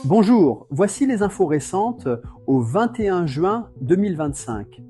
Bonjour, voici les infos récentes au 21 juin 2025.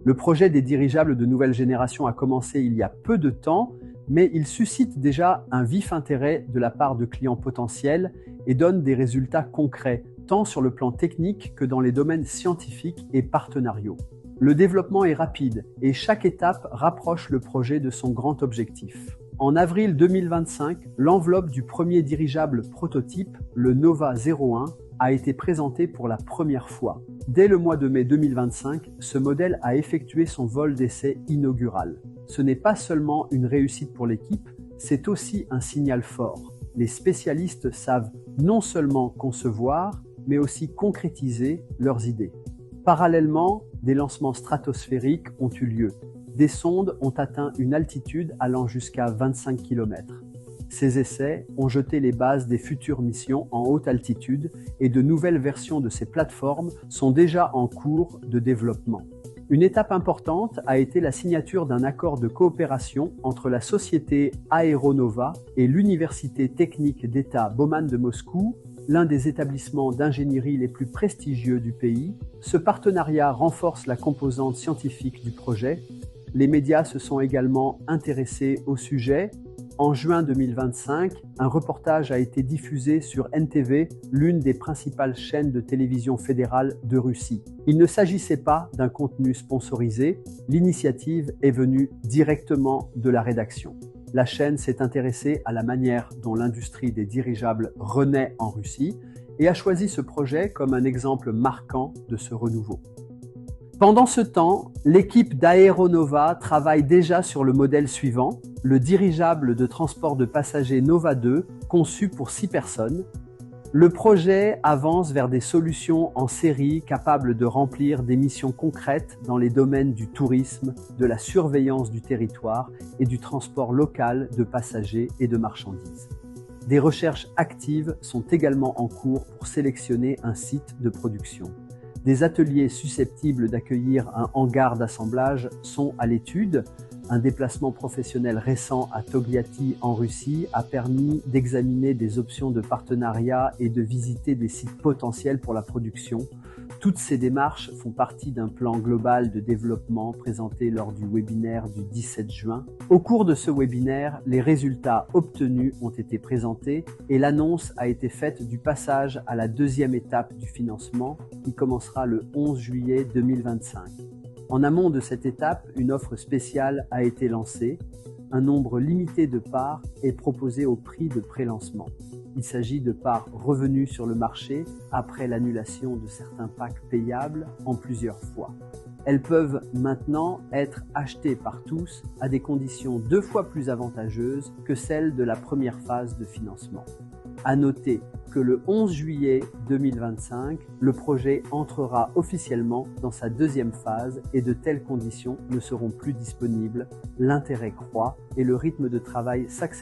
Le projet des dirigeables de nouvelle génération a commencé il y a peu de temps, mais il suscite déjà un vif intérêt de la part de clients potentiels et donne des résultats concrets, tant sur le plan technique que dans les domaines scientifiques et partenariaux. Le développement est rapide et chaque étape rapproche le projet de son grand objectif. En avril 2025, l'enveloppe du premier dirigeable prototype, le Nova 01, a été présentée pour la première fois. Dès le mois de mai 2025, ce modèle a effectué son vol d'essai inaugural. Ce n'est pas seulement une réussite pour l'équipe, c'est aussi un signal fort. Les spécialistes savent non seulement concevoir, mais aussi concrétiser leurs idées. Parallèlement, des lancements stratosphériques ont eu lieu. Des sondes ont atteint une altitude allant jusqu'à 25 km. Ces essais ont jeté les bases des futures missions en haute altitude et de nouvelles versions de ces plateformes sont déjà en cours de développement. Une étape importante a été la signature d'un accord de coopération entre la société Aeronova et l'Université technique d'État Bauman de Moscou, l'un des établissements d'ingénierie les plus prestigieux du pays. Ce partenariat renforce la composante scientifique du projet. Les médias se sont également intéressés au sujet. En juin 2025, un reportage a été diffusé sur NTV, l'une des principales chaînes de télévision fédérale de Russie. Il ne s'agissait pas d'un contenu sponsorisé, l'initiative est venue directement de la rédaction. La chaîne s'est intéressée à la manière dont l'industrie des dirigeables renaît en Russie et a choisi ce projet comme un exemple marquant de ce renouveau. Pendant ce temps, l'équipe d'Aeronova travaille déjà sur le modèle suivant, le dirigeable de transport de passagers Nova 2, conçu pour 6 personnes. Le projet avance vers des solutions en série capables de remplir des missions concrètes dans les domaines du tourisme, de la surveillance du territoire et du transport local de passagers et de marchandises. Des recherches actives sont également en cours pour sélectionner un site de production. Des ateliers susceptibles d'accueillir un hangar d'assemblage sont à l'étude. Un déplacement professionnel récent à Togliatti en Russie a permis d'examiner des options de partenariat et de visiter des sites potentiels pour la production. Toutes ces démarches font partie d'un plan global de développement présenté lors du webinaire du 17 juin. Au cours de ce webinaire, les résultats obtenus ont été présentés et l'annonce a été faite du passage à la deuxième étape du financement qui commencera le 11 juillet 2025. En amont de cette étape, une offre spéciale a été lancée. Un nombre limité de parts est proposé au prix de pré-lancement. Il s'agit de parts revenues sur le marché après l'annulation de certains packs payables en plusieurs fois. Elles peuvent maintenant être achetées par tous à des conditions 2 fois plus avantageuses que celles de la première phase de financement. À noter que le 11 juillet 2025, le projet entrera officiellement dans sa deuxième phase et de telles conditions ne seront plus disponibles. L'intérêt croît et le rythme de travail s'accélère.